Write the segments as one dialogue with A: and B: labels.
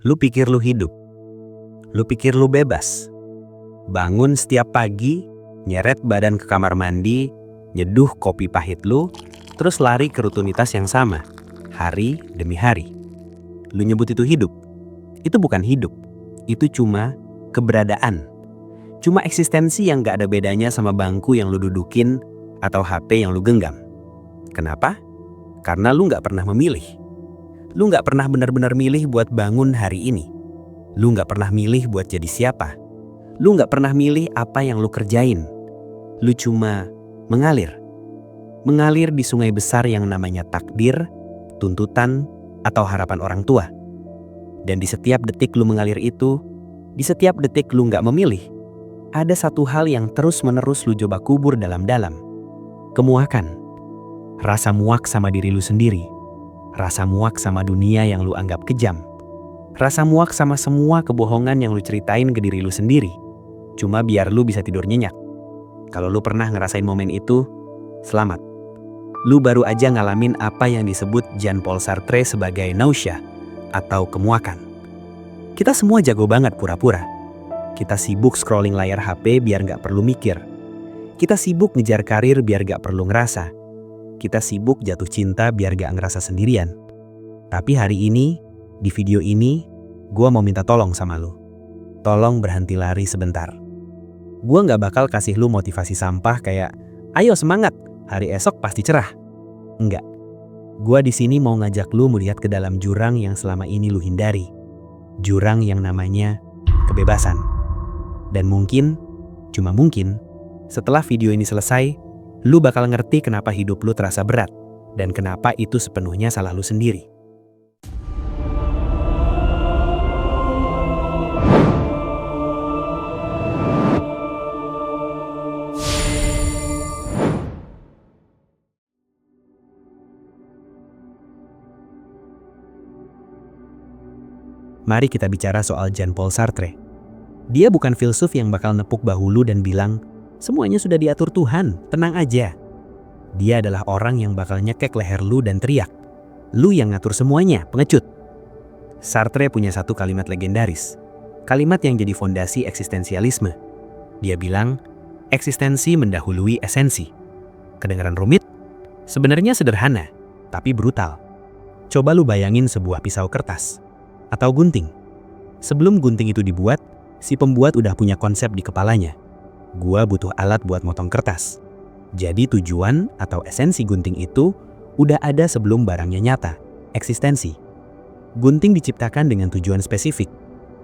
A: Lu pikir lu hidup, lu pikir lu bebas. Bangun setiap pagi, nyeret badan ke kamar mandi, nyeduh kopi pahit lu, terus lari ke rutinitas yang sama, hari demi hari. Lu nyebut itu hidup. Itu bukan hidup, itu cuma keberadaan. Cuma eksistensi yang gak ada bedanya sama bangku yang lu dudukin atau HP yang lu genggam. Kenapa? Karena lu gak pernah memilih. Lu gak pernah benar-benar milih buat bangun hari ini. Lu gak pernah milih buat jadi siapa. Lu gak pernah milih apa yang lu kerjain. Lu cuma mengalir. Mengalir di sungai besar yang namanya takdir, tuntutan, atau harapan orang tua. Dan di setiap detik lu mengalir itu, di setiap detik lu gak memilih, ada satu hal yang terus-menerus lu coba kubur dalam-dalam. Kemuakan. Rasa muak sama diri lu sendiri. Rasa muak sama dunia yang lu anggap kejam. Rasa muak sama semua kebohongan yang lu ceritain ke diri lu sendiri. Cuma biar lu bisa tidur nyenyak. Kalau lu pernah ngerasain momen itu, selamat. Lu baru aja ngalamin apa yang disebut Jean-Paul Sartre sebagai nausea atau kemuakan. Kita semua jago banget pura-pura. Kita sibuk scrolling layar HP biar gak perlu mikir. Kita sibuk ngejar karir biar gak perlu ngerasa. Kita sibuk jatuh cinta biar gak ngerasa sendirian. Tapi hari ini, di video ini, gue mau minta tolong sama lu. Tolong berhenti lari sebentar. Gue gak bakal kasih lu motivasi sampah kayak, ayo semangat, hari esok pasti cerah. Enggak. Gue di sini mau ngajak lu melihat ke dalam jurang yang selama ini lu hindari. Jurang yang namanya kebebasan. Dan mungkin, cuma mungkin, setelah video ini selesai, lu bakal ngerti kenapa hidup lu terasa berat, dan kenapa itu sepenuhnya salah lu sendiri. Mari kita bicara soal Jean-Paul Sartre. Dia bukan filsuf yang bakal nepuk bahu lu dan bilang, semuanya sudah diatur Tuhan, tenang aja. Dia adalah orang yang bakal nyekek leher lu dan teriak, lu yang ngatur semuanya, pengecut. Sartre punya satu kalimat legendaris, kalimat yang jadi fondasi eksistensialisme. Dia bilang, eksistensi mendahului esensi. Kedengaran rumit? Sebenarnya sederhana, tapi brutal. Coba lu bayangin sebuah pisau kertas atau gunting. Sebelum gunting itu dibuat, si pembuat udah punya konsep di kepalanya. Gua butuh alat buat motong kertas. Jadi tujuan atau esensi gunting itu udah ada sebelum barangnya nyata, eksistensi. Gunting diciptakan dengan tujuan spesifik.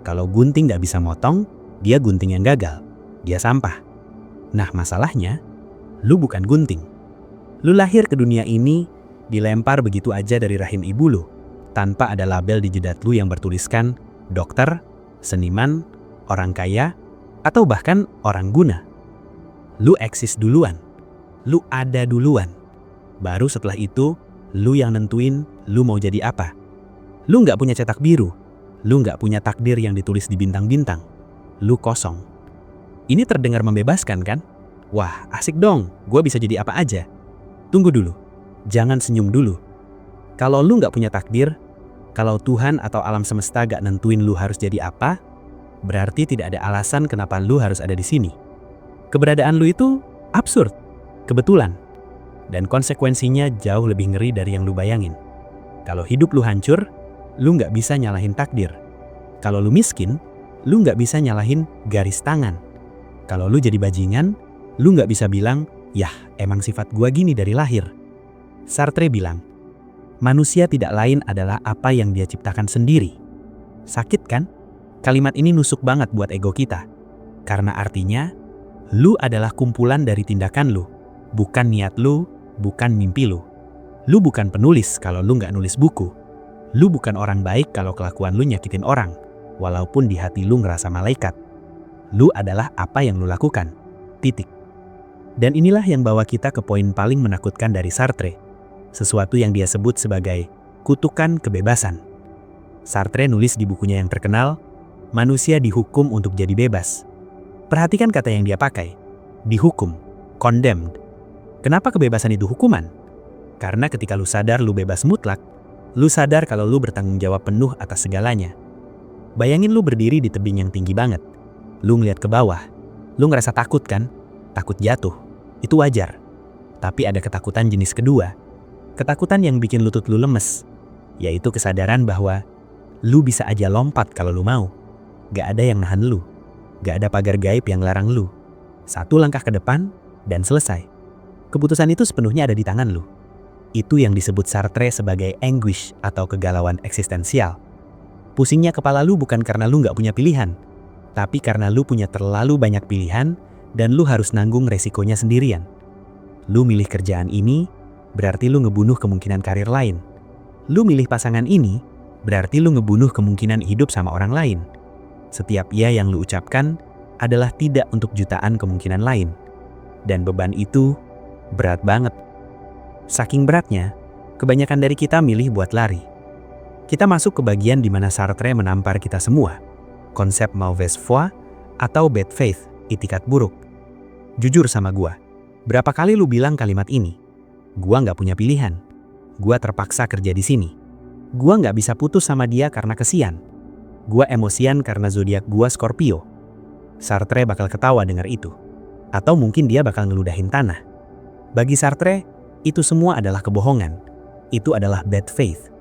A: Kalau gunting gak bisa motong, dia gunting yang gagal. Dia sampah. Nah masalahnya, lu bukan gunting. Lu lahir ke dunia ini, dilempar begitu aja dari rahim ibu lu, tanpa ada label di jidat lu yang bertuliskan dokter, seniman, orang kaya, atau bahkan orang guna. Lu eksis duluan. Lu ada duluan. Baru setelah itu, lu yang nentuin lu mau jadi apa. Lu nggak punya cetak biru. Lu nggak punya takdir yang ditulis di bintang-bintang. Lu kosong. Ini terdengar membebaskan kan? Wah, asik dong. Gue bisa jadi apa aja. Tunggu dulu. Jangan senyum dulu. Kalau lu nggak punya takdir, kalau Tuhan atau alam semesta gak nentuin lu harus jadi apa, berarti tidak ada alasan kenapa lu harus ada di sini. Keberadaan lu itu absurd, kebetulan, dan konsekuensinya jauh lebih ngeri dari yang lu bayangin. Kalau hidup lu hancur, lu gak bisa nyalahin takdir. Kalau lu miskin, lu gak bisa nyalahin garis tangan. Kalau lu jadi bajingan, lu gak bisa bilang, yah emang sifat gua gini dari lahir. Sartre bilang, manusia tidak lain adalah apa yang dia ciptakan sendiri. Sakit kan? Kalimat ini nusuk banget buat ego kita. Karena artinya, lu adalah kumpulan dari tindakan lu. Bukan niat lu, bukan mimpi lu. Lu bukan penulis kalau lu nggak nulis buku. Lu bukan orang baik kalau kelakuan lu nyakitin orang, walaupun di hati lu ngerasa malaikat. Lu adalah apa yang lu lakukan. Titik. Dan inilah yang bawa kita ke poin paling menakutkan dari Sartre. Sesuatu yang dia sebut sebagai kutukan kebebasan. Sartre nulis di bukunya yang terkenal, manusia dihukum untuk jadi bebas. Perhatikan kata yang dia pakai, dihukum, condemned. Kenapa kebebasan itu hukuman? Karena ketika lu sadar lu bebas mutlak, lu sadar kalau lu bertanggung jawab penuh atas segalanya. Bayangin lu berdiri di tebing yang tinggi banget. Lu ngeliat ke bawah. Lu ngerasa takut kan? Takut jatuh. Itu wajar. Tapi ada ketakutan jenis kedua. Ketakutan yang bikin lutut lu lemes. Yaitu kesadaran bahwa lu bisa aja lompat kalau lu mau. Gak ada yang nahan lu. Gak ada pagar gaib yang larang lu. Satu langkah ke depan dan selesai. Keputusan itu sepenuhnya ada di tangan lu. Itu yang disebut Sartre sebagai anguish atau kegalauan eksistensial. Pusingnya kepala lu bukan karena lu gak punya pilihan, tapi karena lu punya terlalu banyak pilihan dan lu harus nanggung resikonya sendirian. Lu milih kerjaan ini, berarti lu ngebunuh kemungkinan karir lain. Lu milih pasangan ini, berarti lu ngebunuh kemungkinan hidup sama orang lain. Setiap ya yang lu ucapkan adalah tidak untuk jutaan kemungkinan lain. Dan beban itu berat banget. Saking beratnya, kebanyakan dari kita milih buat lari. Kita masuk ke bagian di mana Sartre menampar kita semua. Konsep mauvaise foi atau bad faith, itikat buruk. Jujur sama gua, berapa kali lu bilang kalimat ini? Gua nggak punya pilihan. Gua terpaksa kerja di sini. Gua nggak bisa putus sama dia karena kesian. Gua emosian karena zodiak gua Scorpio. Sartre bakal ketawa dengar itu. Atau mungkin dia bakal ngeludahin tanah. Bagi Sartre, itu semua adalah kebohongan. Itu adalah bad faith.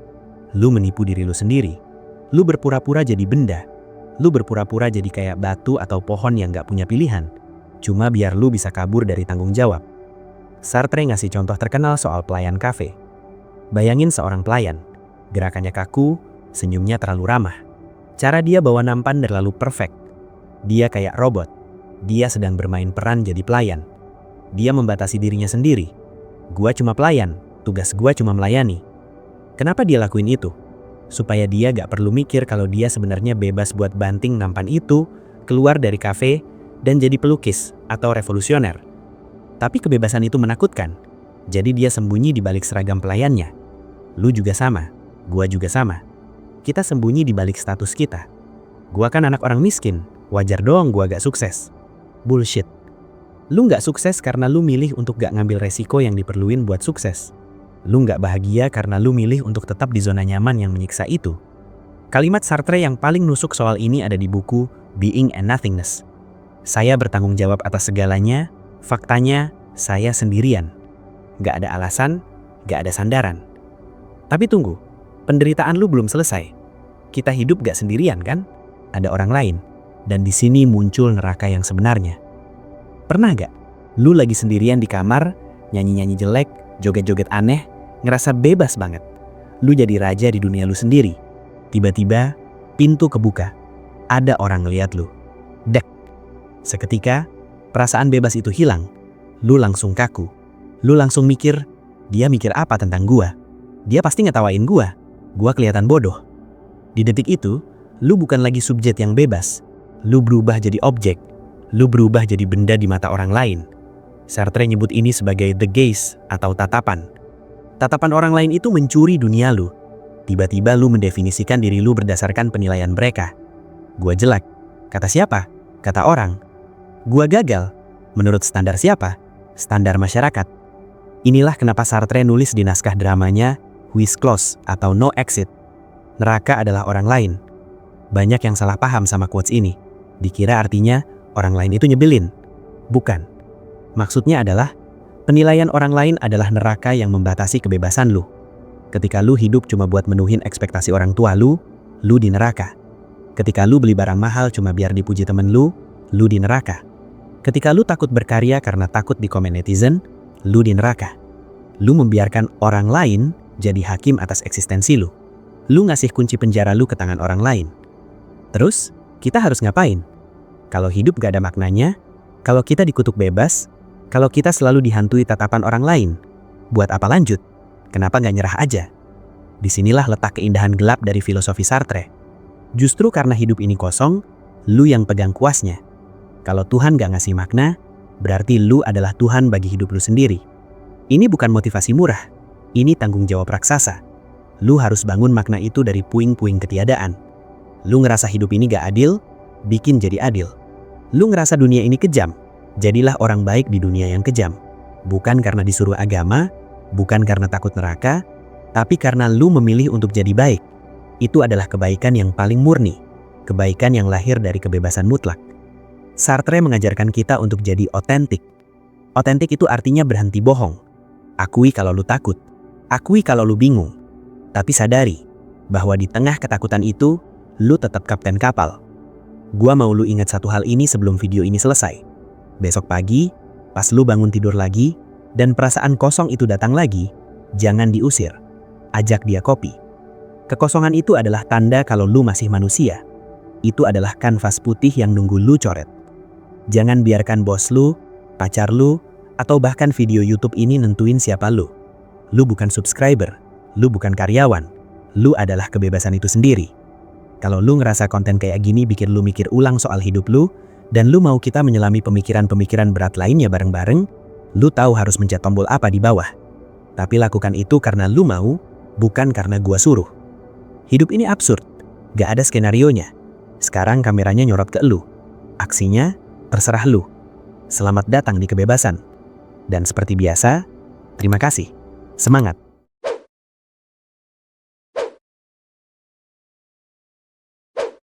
A: Lu menipu diri lu sendiri. Lu berpura-pura jadi benda. Lu berpura-pura jadi kayak batu atau pohon yang gak punya pilihan. Cuma biar lu bisa kabur dari tanggung jawab. Sartre ngasih contoh terkenal soal pelayan kafe. Bayangin seorang pelayan. Gerakannya kaku, senyumnya terlalu ramah. Cara dia bawa nampan terlalu perfect. Dia kayak robot. Dia sedang bermain peran jadi pelayan. Dia membatasi dirinya sendiri. Gua cuma pelayan, tugas gua cuma melayani. Kenapa dia lakuin itu? Supaya dia gak perlu mikir kalau dia sebenarnya bebas buat banting nampan itu, keluar dari kafe, dan jadi pelukis atau revolusioner. Tapi kebebasan itu menakutkan. Jadi dia sembunyi di balik seragam pelayannya. Lu juga sama, gua juga sama. Kita sembunyi di balik status kita. Gua kan anak orang miskin, wajar dong gua gak sukses. Bullshit. Lu gak sukses karena lu milih untuk gak ngambil resiko yang diperluin buat sukses. Lu gak bahagia karena lu milih untuk tetap di zona nyaman yang menyiksa itu. Kalimat Sartre yang paling nusuk soal ini ada di buku Being and Nothingness. Saya bertanggung jawab atas segalanya, faktanya saya sendirian. Gak ada alasan, gak ada sandaran. Tapi tunggu, penderitaan lu belum selesai. Kita hidup gak sendirian kan? Ada orang lain. Dan di sini muncul neraka yang sebenarnya. Pernah gak? Lu lagi sendirian di kamar, nyanyi-nyanyi jelek, joget-joget aneh, ngerasa bebas banget. Lu jadi raja di dunia lu sendiri. Tiba-tiba, pintu kebuka. Ada orang ngeliat lu. Dek. Seketika, perasaan bebas itu hilang. Lu langsung kaku. Lu langsung mikir, dia mikir apa tentang gua? Dia pasti ngetawain gua. Gua kelihatan bodoh. Di detik itu, lu bukan lagi subjek yang bebas. Lu berubah jadi objek. Lu berubah jadi benda di mata orang lain. Sartre nyebut ini sebagai the gaze atau tatapan. Tatapan orang lain itu mencuri dunia lu. Tiba-tiba lu mendefinisikan diri lu berdasarkan penilaian mereka. Gua jelek. Kata siapa? Kata orang. Gua gagal. Menurut standar siapa? Standar masyarakat. Inilah kenapa Sartre nulis di naskah dramanya Who is Close atau No Exit. Neraka adalah orang lain. Banyak yang salah paham sama quotes ini. Dikira artinya orang lain itu nyebelin. Bukan. Maksudnya adalah penilaian orang lain adalah neraka yang membatasi kebebasan lu. Ketika lu hidup cuma buat menuhin ekspektasi orang tua lu di neraka. Ketika lu beli barang mahal cuma biar dipuji temen lu di neraka. Ketika lu takut berkarya karena takut di komen netizen, lu di neraka. Lu membiarkan orang lain jadi hakim atas eksistensi lu. Lu ngasih kunci penjara lu ke tangan orang lain. Terus, kita harus ngapain? Kalau hidup gak ada maknanya, kalau kita dikutuk bebas, kalau kita selalu dihantui tatapan orang lain, buat apa lanjut? Kenapa gak nyerah aja? Disinilah letak keindahan gelap dari filosofi Sartre. Justru karena hidup ini kosong, lu yang pegang kuasnya. Kalau Tuhan gak ngasih makna, berarti lu adalah Tuhan bagi hidup lu sendiri. Ini bukan motivasi murah, ini tanggung jawab raksasa. Lu harus bangun makna itu dari puing-puing ketiadaan. Lu ngerasa hidup ini gak adil, bikin jadi adil. Lu ngerasa dunia ini kejam, jadilah orang baik di dunia yang kejam. Bukan karena disuruh agama, bukan karena takut neraka, tapi karena lu memilih untuk jadi baik. Itu adalah kebaikan yang paling murni. kebaikan yang lahir dari kebebasan mutlak. Sartre mengajarkan kita untuk jadi otentik. Otentik itu artinya berhenti bohong. Akui kalau lu takut, akui kalau lu bingung. Tapi sadari bahwa di tengah ketakutan itu, lu tetap kapten kapal. Gua mau lu ingat satu hal ini sebelum video ini selesai. Besok pagi, pas lu bangun tidur lagi, dan perasaan kosong itu datang lagi, jangan diusir. Ajak dia kopi. Kekosongan itu adalah tanda kalau lu masih manusia. Itu adalah kanvas putih yang nunggu lu coret. Jangan biarkan bos lu, pacar lu, atau bahkan video YouTube ini nentuin siapa lu. Lu bukan subscriber, lu bukan karyawan, lu adalah kebebasan itu sendiri. Kalau lu ngerasa konten kayak gini bikin lu mikir ulang soal hidup lu, dan lu mau kita menyelami pemikiran-pemikiran berat lainnya bareng-bareng, lu tahu harus mencet tombol apa di bawah. Tapi lakukan itu karena lu mau, bukan karena gua suruh. Hidup ini absurd, gak ada skenarionya. Sekarang kameranya nyorot ke lu. Aksinya terserah lu. Selamat datang di kebebasan. Dan seperti biasa, terima kasih. Semangat!